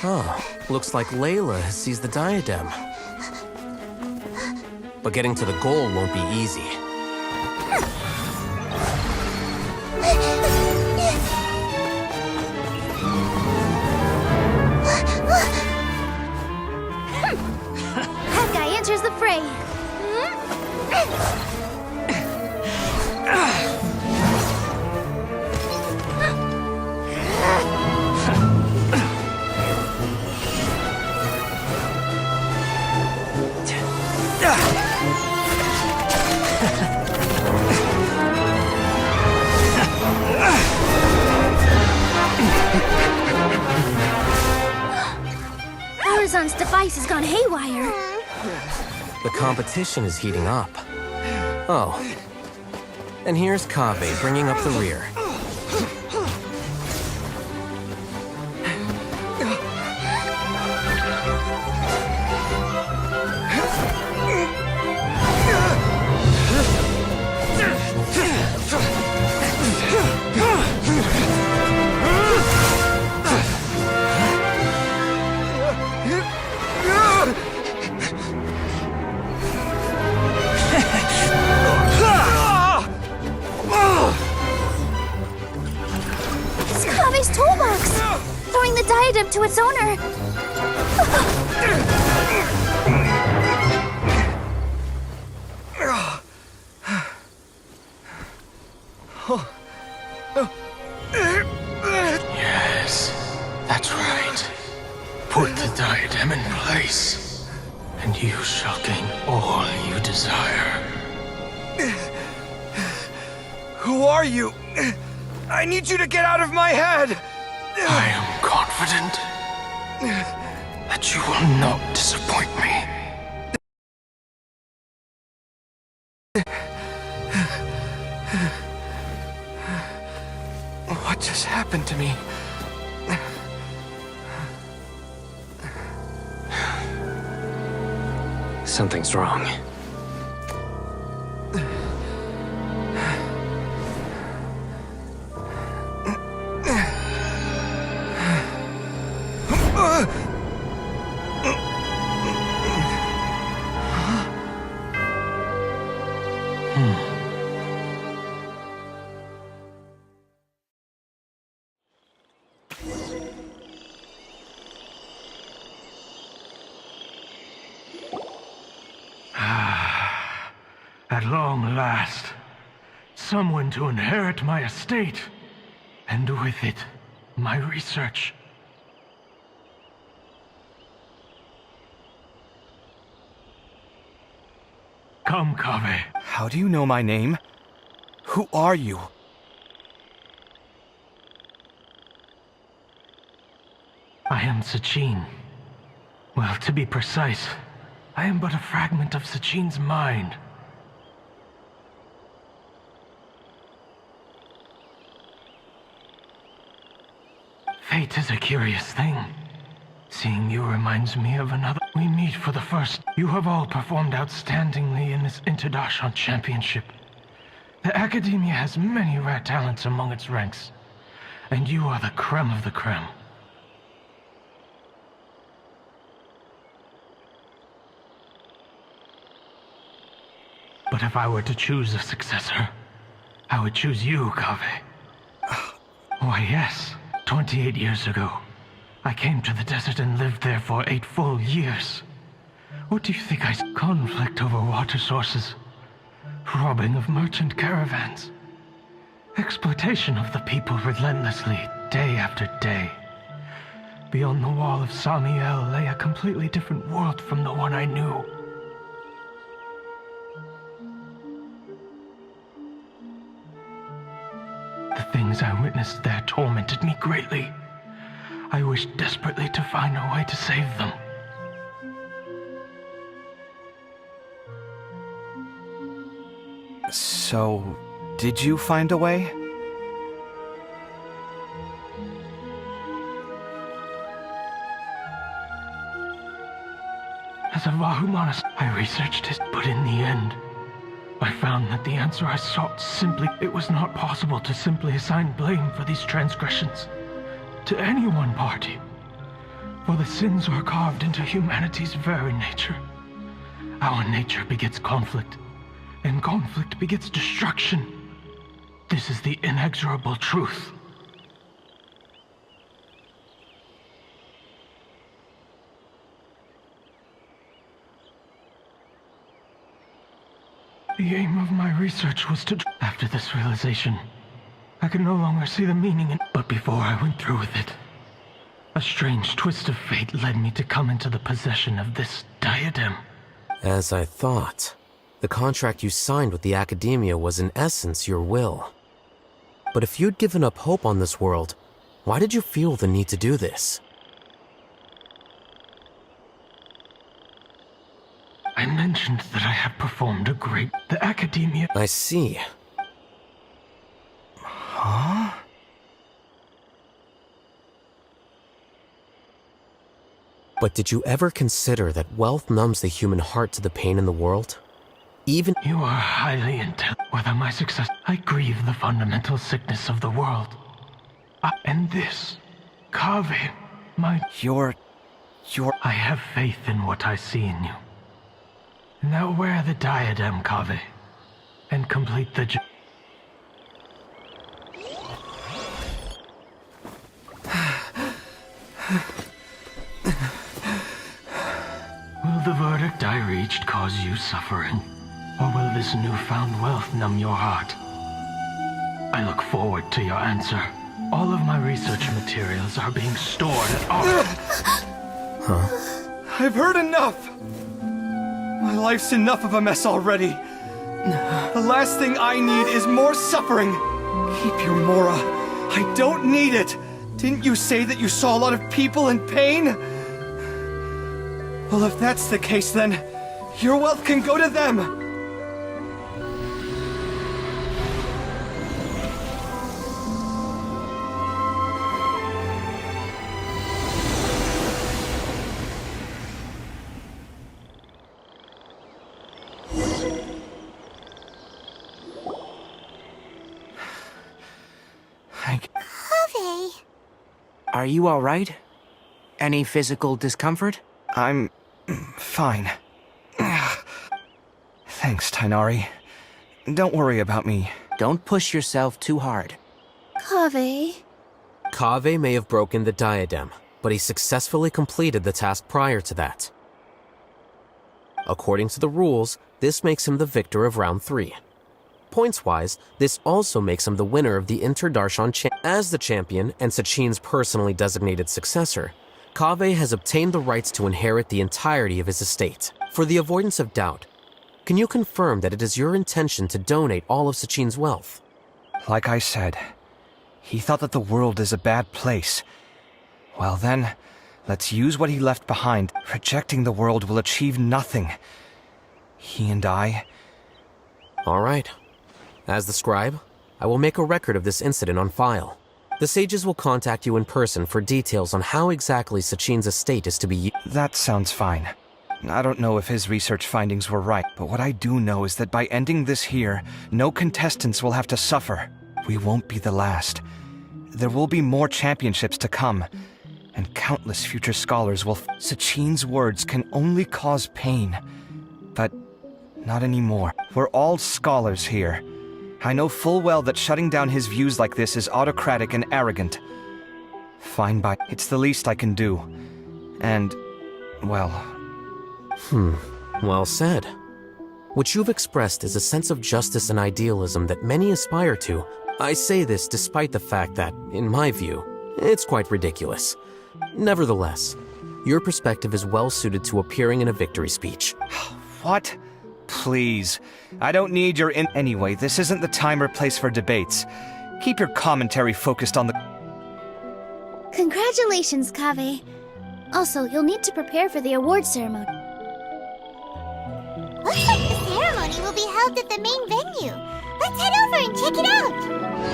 Oh, looks like Layla has seized the diadem. But getting to the goal won't be easy. That guy enters the fray. Horizon's device has gone haywire. The competition is heating up. Oh. And here's Kaveh bringing up the rear. Throwing the diadem to its owner. Yes, that's right. Put the diadem in place, and you shall gain all you desire. Who are you? I need you to get out of my head! I am confident that you will not disappoint me. What just happened to me? Something's wrong. At long last, someone to inherit my estate, and with it, my research. Come, Kaveh. How do you know my name? Who are you? I am Sachin. Well, to be precise, I am but a fragment of Sachin's mind. Fate is a curious thing. Seeing you reminds me of another. We meet for the first. You have all performed outstandingly in this International Championship. The Academia has many rare talents among its ranks, and you are the creme of the creme. But if I were to choose a successor, I would choose you, Kaveh. Why, yes. 28 years ago, I came to the desert and lived there for 8 full years. What do you think I saw? Conflict over water sources, robbing of merchant caravans, exploitation of the people relentlessly, day after day. Beyond the wall of Samiel lay a completely different world from the one I knew. The things I witnessed there tormented me greatly. I wished desperately to find a way to save them. So, did you find a way? As a Vahumanas, I researched it, but in the end, I found that the answer I sought simply, it was not possible to simply assign blame for these transgressions to any one party. For the sins are carved into humanity's very nature. Our nature begets conflict, and conflict begets destruction. This is the inexorable truth. The aim of my research was to... After this realization, I could no longer see the meaning in... But before I went through with it, a strange twist of fate led me to come into the possession of this diadem. As I thought, the contract you signed with the Academia was in essence your will. But if you'd given up hope on this world, why did you feel the need to do this? I mentioned that I have performed a great... The Academia... I see. Huh? But did you ever consider that wealth numbs the human heart to the pain in the world? Even... You are highly intelligent. Whether my success... I grieve the fundamental sickness of the world. And this... Kaveh, my... You're... I have faith in what I see in you. Now wear the diadem, Kaveh, and complete the job. Will the verdict I reached cause you suffering? Or will this newfound wealth numb your heart? I look forward to your answer. All of my research materials are being stored at our... I've heard enough! My life's enough of a mess already. The last thing I need is more suffering. Keep your Mora. I don't need it. Didn't you say that you saw a lot of people in pain? Well, if that's the case, then your wealth can go to them. Kaveh. Are you all right? Any physical discomfort? I'm... fine. Thanks, Tainari. Don't worry about me. Don't push yourself too hard. Kaveh. Kaveh may have broken the diadem, but he successfully completed the task prior to that. According to the rules, this makes him the victor of round 3. Points-wise, this also makes him the winner of the Interdarshan As the champion and Sachin's personally designated successor, Kaveh has obtained the rights to inherit the entirety of his estate. For the avoidance of doubt, can you confirm that it is your intention to donate all of Sachin's wealth? Like I said, he thought that the world is a bad place. Well then, let's use what he left behind. Rejecting the world will achieve nothing. He and I... All right. As the scribe, I will make a record of this incident on file. The sages will contact you in person for details on how exactly Sachin's estate is to be used. That sounds fine. I don't know if his research findings were right, but what I do know is that by ending this here, no contestants will have to suffer. We won't be the last. There will be more championships to come, and countless future scholars will... Sachin's words can only cause pain, but not anymore. We're all scholars here. I know full well that shutting down his views like this is autocratic and arrogant. Fine by... It's the least I can do. And, well... Well said. What you've expressed is a sense of justice and idealism that many aspire to. I say this despite the fact that, in my view, it's quite ridiculous. Nevertheless, your perspective is well suited to appearing in a victory speech. What? Please. I don't need your Anyway, this isn't the time or place for debates. Keep your commentary focused on the... Congratulations, Kaveh. Also, you'll need to prepare for the award ceremony. Looks like the ceremony will be held at the main venue. Let's head over and check it out.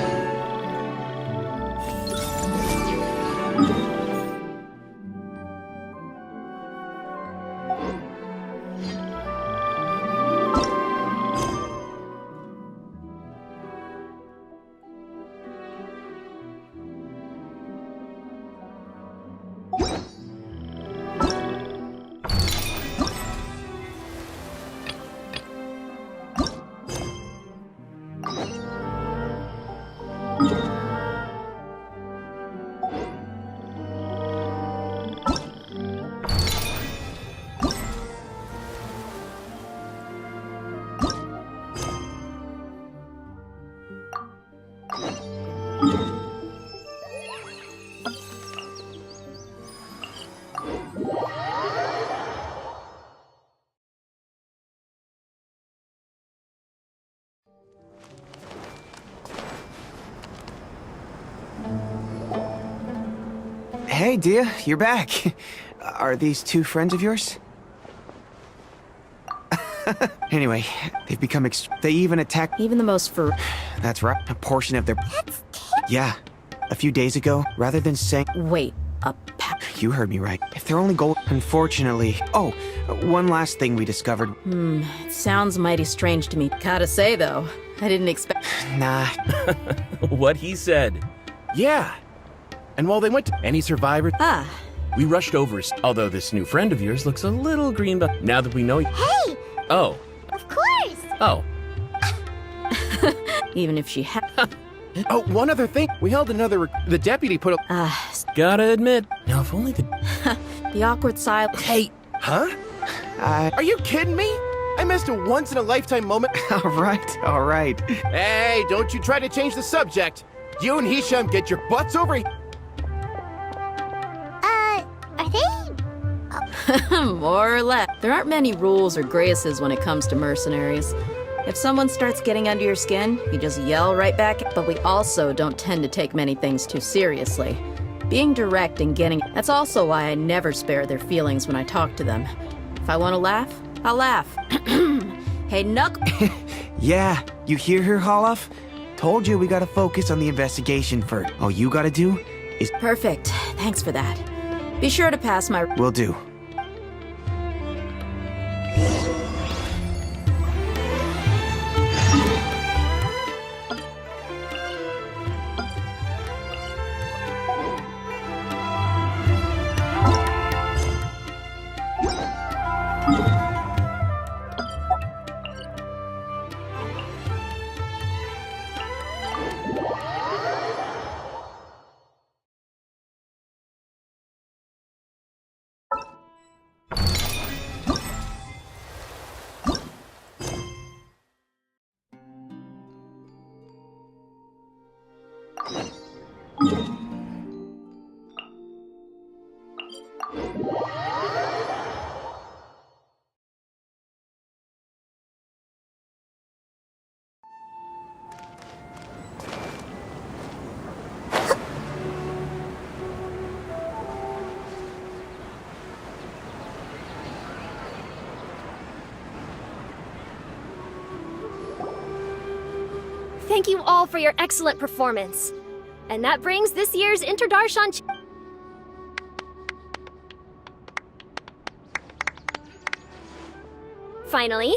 Hey, dear, you're back. Are these two friends of yours? Anyway, they've become they even attacked. Even the most That's right. A portion of their. Yeah. A few days ago, rather than saying. Wait, You heard me right. If they're only gold. Unfortunately. Oh, one last thing we discovered. It sounds mighty strange to me. Gotta say, though, I didn't expect. Nah. What he said. Yeah. And while they went to any survivor, we rushed over. Although this new friend of yours looks a little green, but now that we know. Hey! Oh. Of course! Oh. Even if she had. Oh, one other thing. We held another. The deputy put a. Gotta admit. Now, if only the. The awkward silence. Hey. Huh? Are you kidding me? I missed a once-in-a-lifetime moment. All right. Hey, don't you try to change the subject. You and Hisham get your butts over here. Are they? More or less. There aren't many rules or graces when it comes to mercenaries. If someone starts getting under your skin, you just yell right back. But we also don't tend to take many things too seriously. Being direct and getting... That's also why I never spare their feelings when I talk to them. If I want to laugh, I'll laugh. Hey, Yeah, you hear her, Holof? Told you we gotta focus on the investigation first. All you gotta do is... Perfect. Thanks for that. Be sure to pass my... Will do. Thank you all for your excellent performance. And that brings this year's Interdarshan... Finally,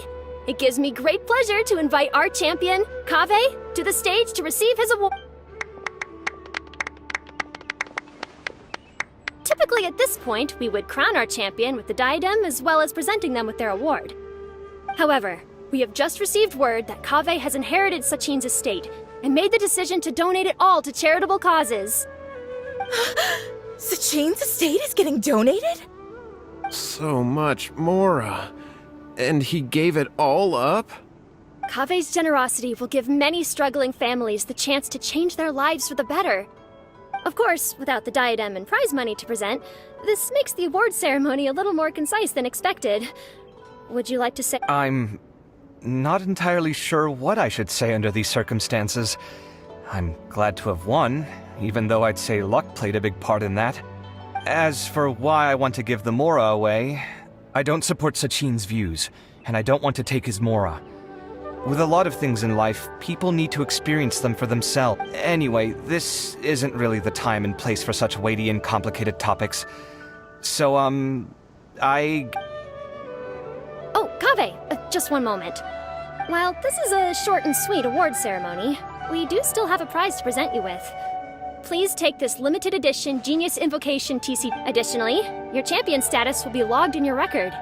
it gives me great pleasure to invite our champion, Kaveh, to the stage to receive his award. Typically at this point, we would crown our champion with the diadem as well as presenting them with their award. However, we have just received word that Kaveh has inherited Sachin's estate and made the decision to donate it all to charitable causes. Sachin's estate is getting donated? So much, Mora. And he gave it all up? Kaveh's generosity will give many struggling families the chance to change their lives for the better. Of course, without the diadem and prize money to present, this makes the award ceremony a little more concise than expected. Would you like to say— I'm not entirely sure what I should say under these circumstances. I'm glad to have won, even though I'd say luck played a big part in that. As for why I want to give the Mora away, I don't support Sachin's views, and I don't want to take his Mora. With a lot of things in life, people need to experience them for themselves. Anyway, this isn't really the time and place for such weighty and complicated topics. So, I... Oh, Kaveh, just one moment. While this is a short and sweet award ceremony, we do still have a prize to present you with. Please take this limited edition Genius Invocation TC. Additionally, your champion status will be logged in your record.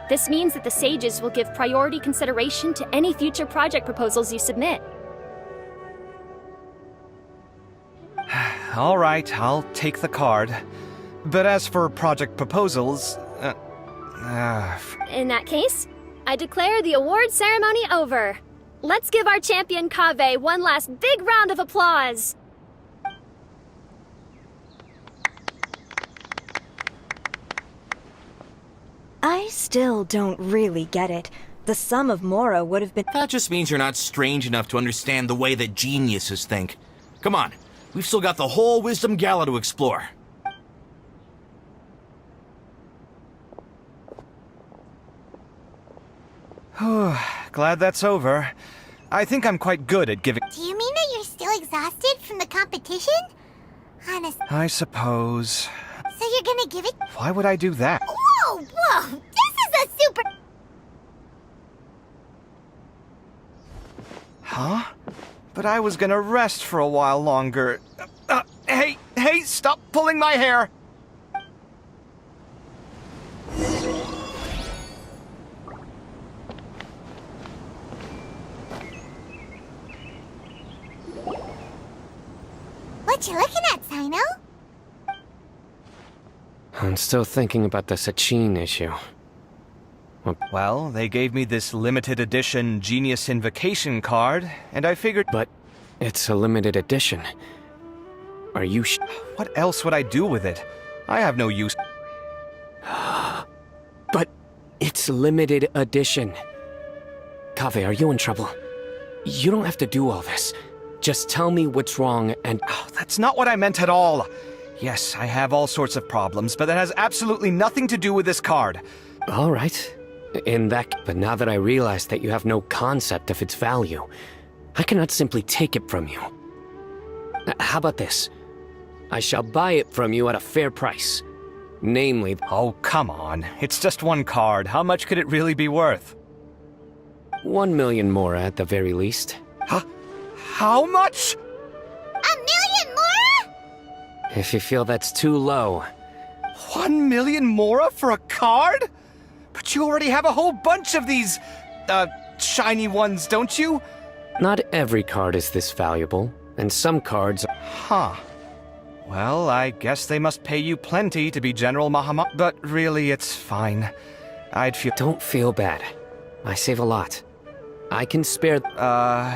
This means that the sages will give priority consideration to any future project proposals you submit. All right, I'll take the card. But as for project proposals, In that case, I declare the award ceremony over. Let's give our champion Kaveh one last big round of applause. I still don't really get it. The sum of Mora would have been— That just means you're not strange enough to understand the way that geniuses think. Come on, we've still got the whole Wisdom Gala to explore. Glad that's over. I think I'm quite good at giving. Do you mean that you're still exhausted from the competition? Honestly. I suppose. So you're gonna give it? Why would I do that? Whoa, whoa! This is a super... Huh? But I was gonna rest for a while longer. Hey, stop pulling my hair! What you looking at, Sino? I'm still thinking about the Sachin issue. Well, they gave me this limited edition Genius Invocation card, and I figured... But it's a limited edition. Are you What else would I do with it? I have no use... But it's limited edition. Kaveh, are you in trouble? You don't have to do all this. Just tell me what's wrong and... That's not what I meant at all. Yes, I have all sorts of problems, but that has absolutely nothing to do with this card. All right. But now that I realize that you have no concept of its value, I cannot simply take it from you. How about this? I shall buy it from you at a fair price. Namely... Oh, come on. It's just one card. How much could it really be worth? 1 million more at the very least. Huh? How much? 1 million more? If you feel that's too low. 1 million more for a card? But you already have a whole bunch of these, shiny ones, don't you? Not every card is this valuable, and some cards... Huh. Well, I guess they must pay you plenty to be General Muhammad, but really it's fine. I'd feel... Don't feel bad. I save a lot. I can spare...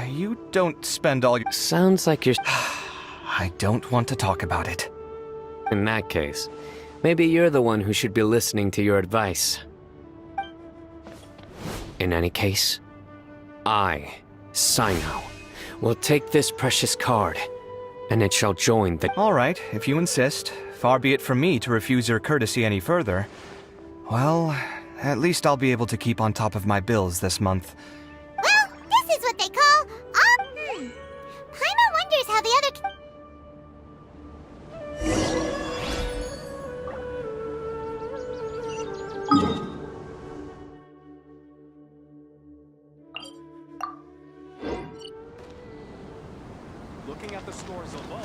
You don't spend all your... Sounds like you're... I don't want to talk about it. In that case, maybe you're the one who should be listening to your advice. In any case, I, Sino, will take this precious card, and it shall join the... All right, if you insist. Far be it from me to refuse your courtesy any further. Well, at least I'll be able to keep on top of my bills this month. Well, this is what they call... Paimon wonders how the other... Looking at the scores alone...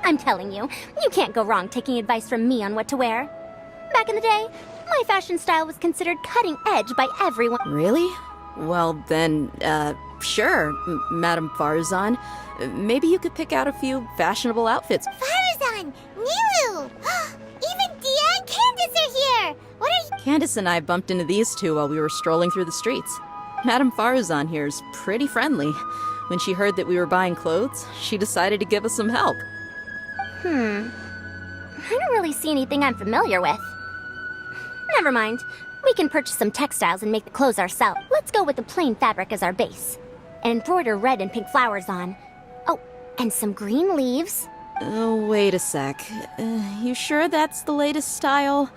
I'm telling you, you can't go wrong taking advice from me on what to wear. Back in the day, my fashion style was considered cutting edge by everyone. Really? Well, then, sure, Madame Farzan. Maybe you could pick out a few fashionable outfits. Farzan! Nilu! Even Dia and Candace are here! What are you... Candace and I bumped into these two while we were strolling through the streets. Madame Farzan here is pretty friendly. When she heard that we were buying clothes, she decided to give us some help. I don't really see anything I'm familiar with. Never mind. We can purchase some textiles and make the clothes ourselves. Let's go with the plain fabric as our base. And embroider red and pink flowers on. Oh, and some green leaves. Oh, wait a sec. You sure that's the latest style?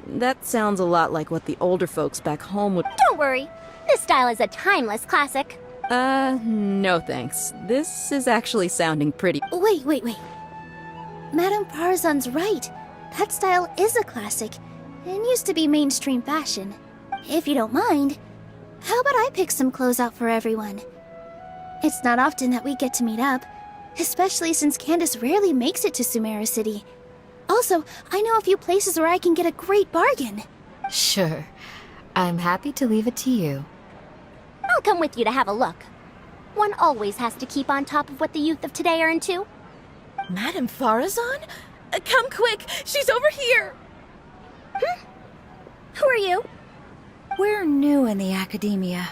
That sounds a lot like what the older folks back home would... Don't worry. This style is a timeless classic. No thanks. This is actually sounding pretty... Wait. Madame Farzan's right. That style is a classic, and used to be mainstream fashion. If you don't mind, how about I pick some clothes out for everyone? It's not often that we get to meet up, especially since Candace rarely makes it to Sumeru City. Also, I know a few places where I can get a great bargain. Sure. I'm happy to leave it to you. I'll come with you to have a look. One always has to keep on top of what the youth of today are into. Madame Farzan? Come quick! She's over here! Who are you? We're new in the academia.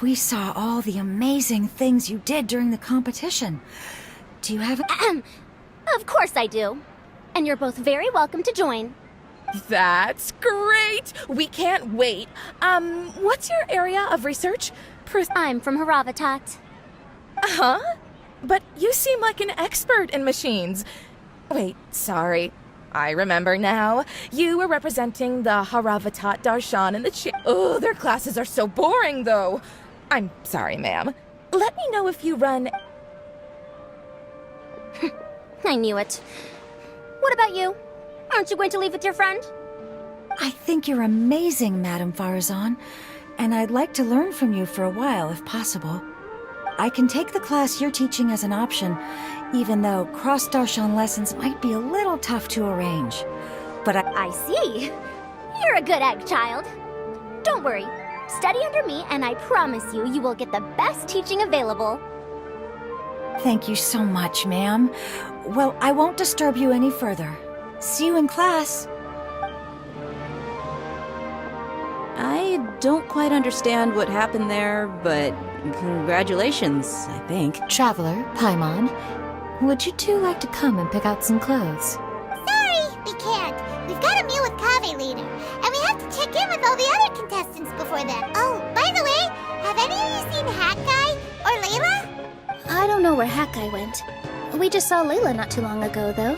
We saw all the amazing things you did during the competition. Do you have Of course I do. And you're both very welcome to join. That's great! We can't wait. What's your area of research? I'm from Haravatat. Huh? But you seem like an expert in machines. Wait, sorry. I remember now. You were representing the Haravatat Darshan in the Oh, their classes are so boring, though. I'm sorry, ma'am. Let me know if you run... I knew it. What about you? Aren't you going to leave with your friend? I think you're amazing, Madame Farazan, and I'd like to learn from you for a while, if possible. I can take the class you're teaching as an option, even though cross-Darshan lessons might be a little tough to arrange. But I see. You're a good egg, child. Don't worry. Study under me, and I promise you, you will get the best teaching available. Thank you so much, ma'am. Well, I won't disturb you any further. See you in class. I don't quite understand what happened there, but congratulations, I think. Traveler, Paimon, would you two like to come and pick out some clothes? Sorry, we can't. We've got a meal with Kaveh later, and we have to check in with all the other contestants before then. Oh, by the way, have any of you seen Hakai or Layla? I don't know where Hakai went. We just saw Layla not too long ago, though.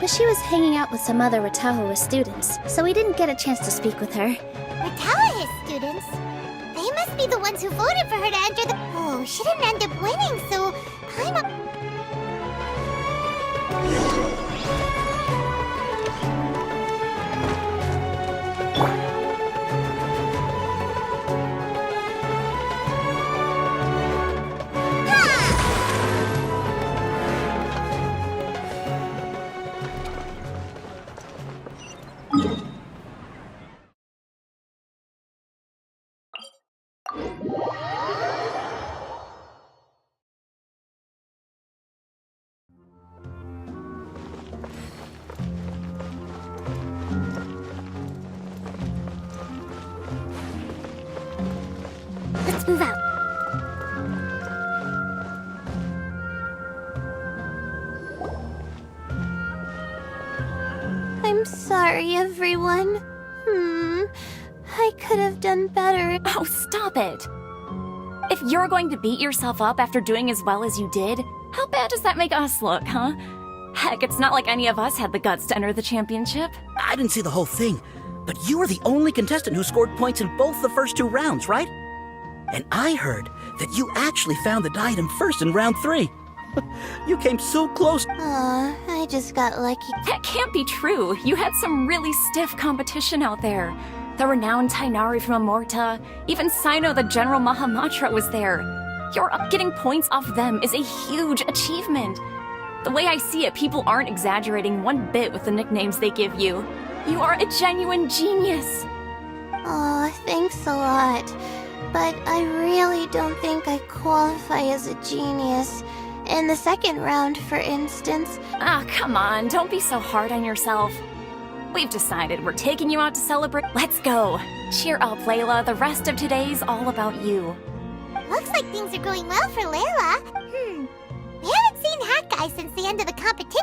But she was hanging out with some other Ratahoa students, so we didn't get a chance to speak with her. Ratahoa students? They must be the ones who voted for her to enter the... Oh, she didn't end up winning, so... Let's move out. I'm sorry, everyone. I could have done better. Oh, stop it! If you're going to beat yourself up after doing as well as you did, how bad does that make us look, huh? Heck, it's not like any of us had the guts to enter the championship. I didn't see the whole thing, but you were the only contestant who scored points in both the first 2 rounds, right? And I heard that you actually found the diadem first in round 3. You came so close. Aw, I just got lucky. That can't be true. You had some really stiff competition out there. The renowned Tainari from Amorta, even Sino the General Mahamatra was there. Your getting points off them is a huge achievement. The way I see it, people aren't exaggerating one bit with the nicknames they give you. You are a genuine genius. Aw, thanks a lot. But I really don't think I qualify as a genius. In the second round, for instance. Ah, come on, don't be so hard on yourself. We've decided we're taking you out to celebrate. Let's go. Cheer up, Layla. The rest of today's all about you. Looks like things are going well for Layla. We haven't seen Hakai since the end of the competition.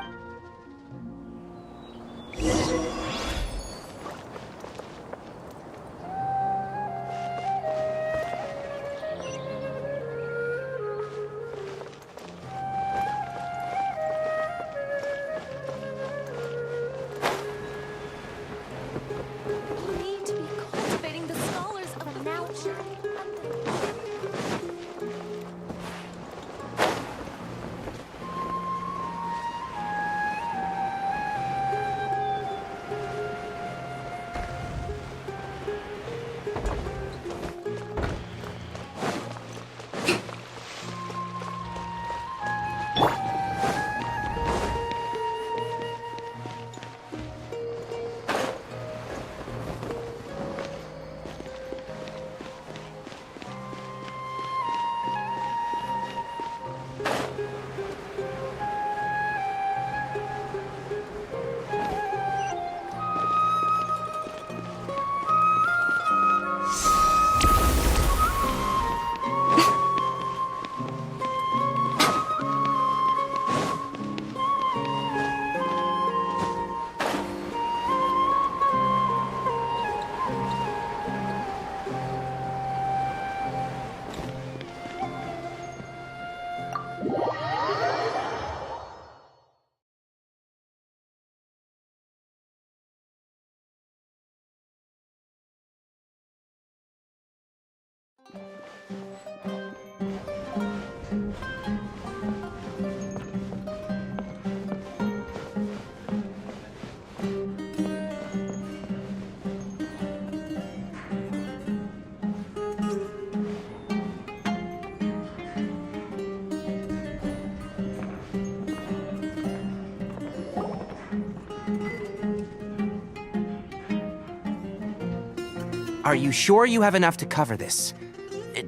Are you sure you have enough to cover this?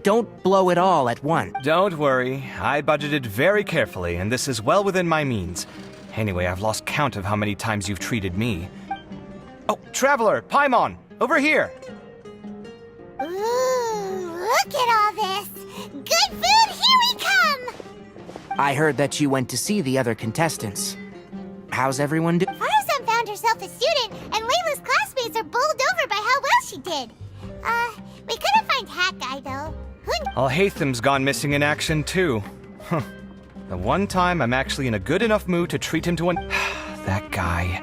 Don't blow it all at once. Don't worry. I budgeted very carefully, and this is well within my means. Anyway, I've lost count of how many times you've treated me. Oh, Traveler, Paimon, over here! Ooh, look at all this! Good food, here we come! I heard that you went to see the other contestants. How's everyone doing? Farazan found herself a student, and Layla's classmates are bowled over by how well she did. We couldn't find Hat Guy, though. Al-Haytham's gone missing in action, too. Huh. The one time I'm actually in a good enough mood to treat him to an... That guy.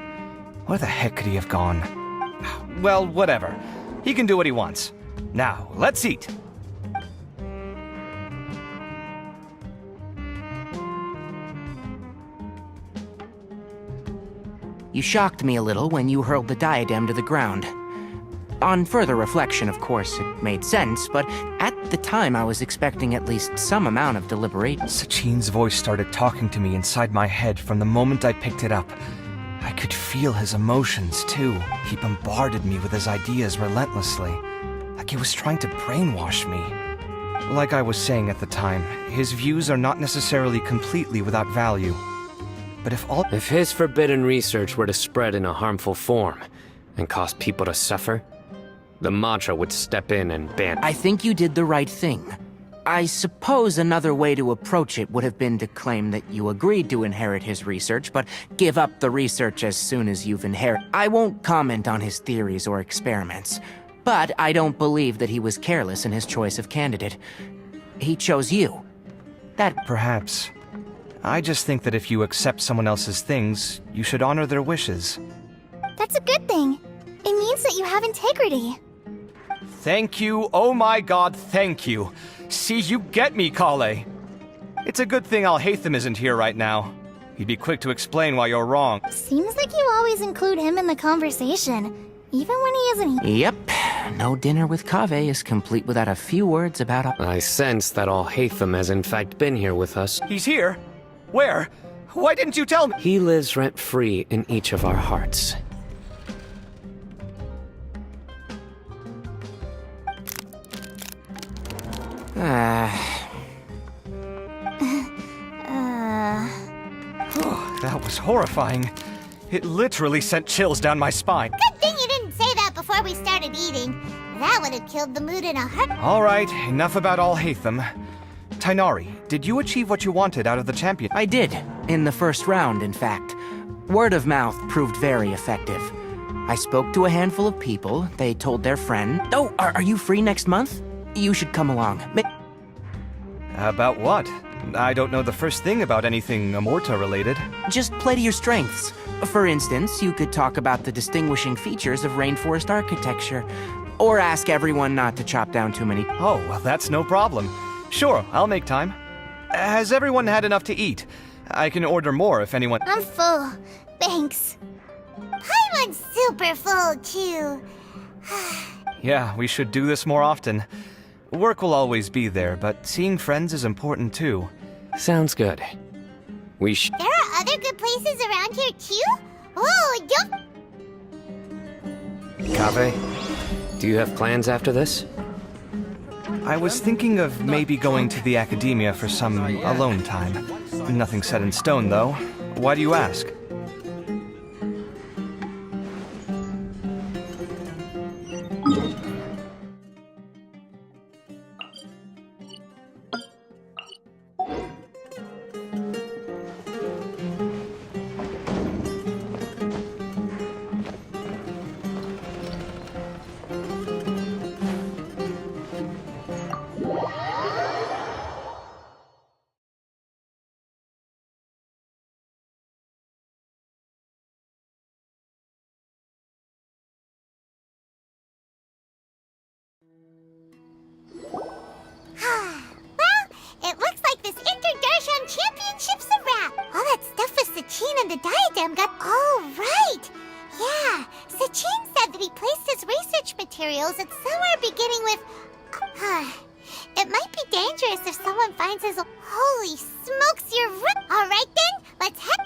Where the heck could he have gone? Well, whatever. He can do what he wants. Now, let's eat. You shocked me a little when you hurled the diadem to the ground. On further reflection, of course, it made sense, but at the time I was expecting at least some amount of deliberation. Sachin's voice started talking to me inside my head from the moment I picked it up. I could feel his emotions, too. He bombarded me with his ideas relentlessly, like he was trying to brainwash me. Like I was saying at the time, his views are not necessarily completely without value. But if his forbidden research were to spread in a harmful form and cause people to suffer, the Mantra would step in and ban. I think you did the right thing. I suppose another way to approach it would have been to claim that you agreed to inherit his research, but give up the research as soon as you've inherited. I won't comment on his theories or experiments, but I don't believe that he was careless in his choice of candidate. He chose you. That... Perhaps. I just think that if you accept someone else's things, you should honor their wishes. That's a good thing. It means that you have integrity. Thank you, oh my god, thank you. See, you get me, Kale. It's a good thing Al-Haytham isn't here right now. He'd be quick to explain why you're wrong. Seems like you always include him in the conversation, even when he isn't. Yep. No dinner with Kaveh is complete without a few words about... I sense that Al-Haytham has in fact been here with us. He's here? Where? Why didn't you tell me? He lives rent-free in each of our hearts. That was horrifying. It literally sent chills down my spine. Good thing you didn't say that before we started eating. That would have killed the mood in a heartbeat. All right, enough about Al-Haytham. Tainari, did you achieve what you wanted out of the champion? I did. In the first round, in fact. Word of mouth proved very effective. I spoke to a handful of people. They told their friend. Oh, are you free next month? You should come along. About what? I don't know the first thing about anything Amorta-related. Just play to your strengths. For instance, you could talk about the distinguishing features of rainforest architecture. Or ask everyone not to chop down too many... Oh, well, that's no problem. Sure, I'll make time. Has everyone had enough to eat? I can order more if anyone... I'm full. Thanks. Paimon's super full, too. Yeah, we should do this more often. Work will always be there, but seeing friends is important, too. Sounds good. There are other good places around here, too? Oh, Kaveh, do you have plans after this? I was thinking of maybe going to the academia for some alone time. Nothing set in stone, though. Why do you ask? It looks like this Inter-Darshan Championship's a wrap. All that stuff with Sachin and the diadem got... Oh, right. Yeah, Sachin said that he placed his research materials at somewhere beginning with... It might be dangerous if someone finds his... Holy smokes, you're right. All right then, let's head...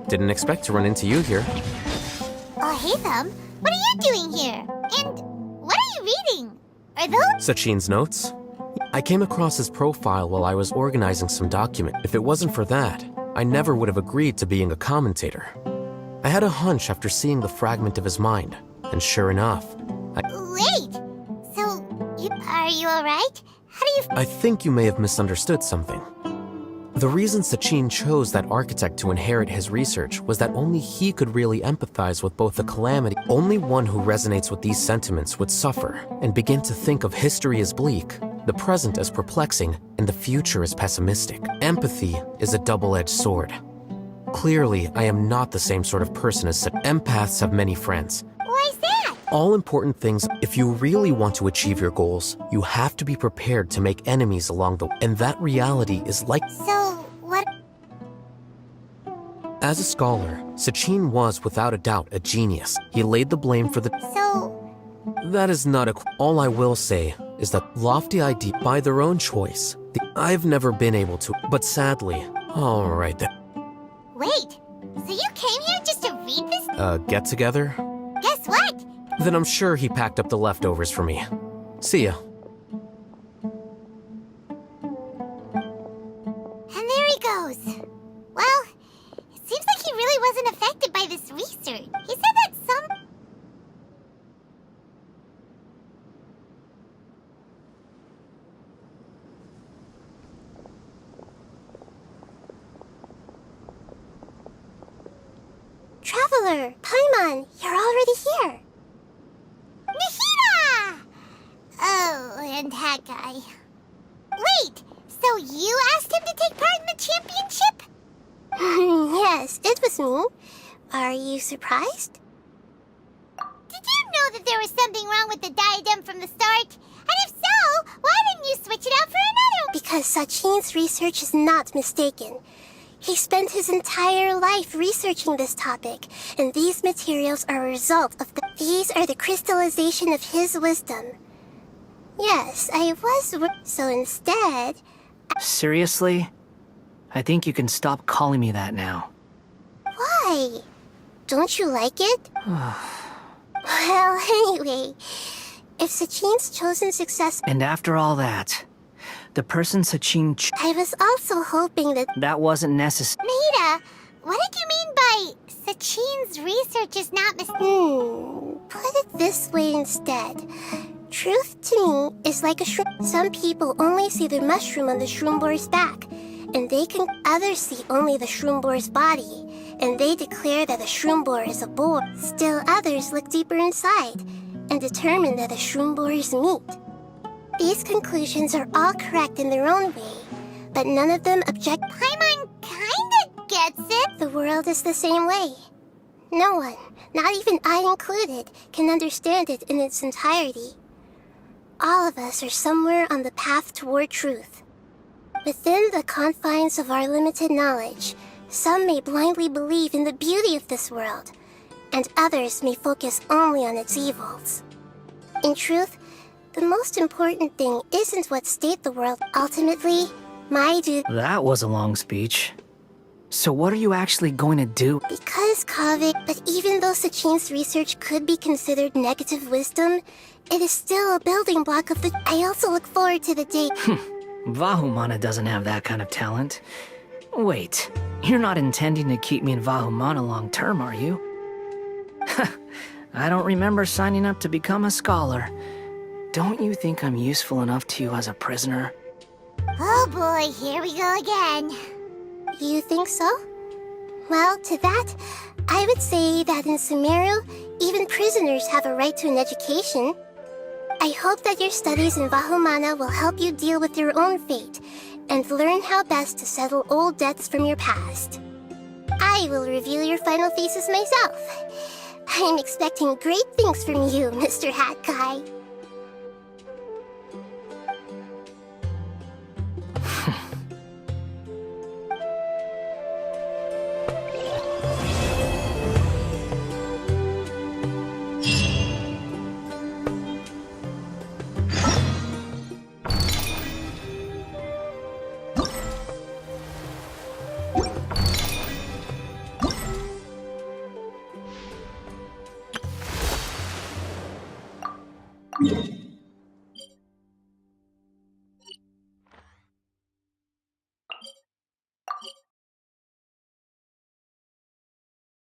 Didn't expect to run into you here. Oh, hey, Thumb. What are you doing here? And what are you reading? Are those... Sachin's notes? I came across his profile while I was organizing some document. If it wasn't for that, I never would have agreed to being a commentator. I had a hunch after seeing the fragment of his mind, and sure enough, Wait! So, are you alright? How do you... I think you may have misunderstood something. The reason Sachin chose that architect to inherit his research was that only he could really empathize with both the calamity. Only one who resonates with these sentiments would suffer and begin to think of history as bleak, the present as perplexing, and the future as pessimistic. Empathy is a double-edged sword. Clearly, I am not the same sort of person as empaths have many friends. Why is that? All important things, if you really want to achieve your goals, you have to be prepared to make enemies along the way. And that reality is like... So, what... As a scholar, Sachin was without a doubt a genius. He laid the blame for the... So... That is not a... All I will say is that lofty idea by their own choice. I've never been able to, but sadly... Alright then. Wait, so you came here just to read this? Get together? Guess what? Then I'm sure he packed up the leftovers for me. See ya. And there he goes. Well, it seems like he really wasn't affected by this research. He said that some... Traveler, Paimon, you're already here. Nahida! Oh, and that guy. Wait, so you asked him to take part in the championship? Yes, it was me. Are you surprised? Did you know that there was something wrong with the diadem from the start? And if so, why didn't you switch it out for another? Because Sachin's research is not mistaken. He spent his entire life researching this topic, and these materials are a result of These are the crystallization of his wisdom. Yes, I was... So instead... Seriously? I think you can stop calling me that now. Why? Don't you like it? Well, anyway, if Sachin's chosen success... And after all that, the person Sachin I was also hoping that... That wasn't necessary. Nahida, what did you mean by Sachin's research is not Put it this way instead. Truth to me is like a shroom. Some people only see the mushroom on the shroom boar's back, and others see only the shroom boar's body, and they declare that the shroom boar is a boar. Still others look deeper inside, and determine that the shroom boar is meat. These conclusions are all correct in their own way, but none of them object. Paimon kinda gets it. The world is the same way. No one, not even I included, can understand it in its entirety. All of us are somewhere on the path toward truth. Within the confines of our limited knowledge, some may blindly believe in the beauty of this world, and others may focus only on its evils. In truth, the most important thing isn't what state the world. Ultimately, my duty... That was a long speech. So what are you actually going to do? Because Kaveh, but even though Sachin's research could be considered negative wisdom, it is still a building block of the... I also look forward to the day... Vahumana doesn't have that kind of talent. Wait, you're not intending to keep me in Vahumana long term, are you? I don't remember signing up to become a scholar. Don't you think I'm useful enough to you as a prisoner? Oh boy, here we go again. You think so? Well, to that, I would say that in Sumeru, even prisoners have a right to an education. I hope that your studies in Vahumana will help you deal with your own fate and learn how best to settle old debts from your past. I will review your final thesis myself. I'm expecting great things from you, Mr. Hat Guy.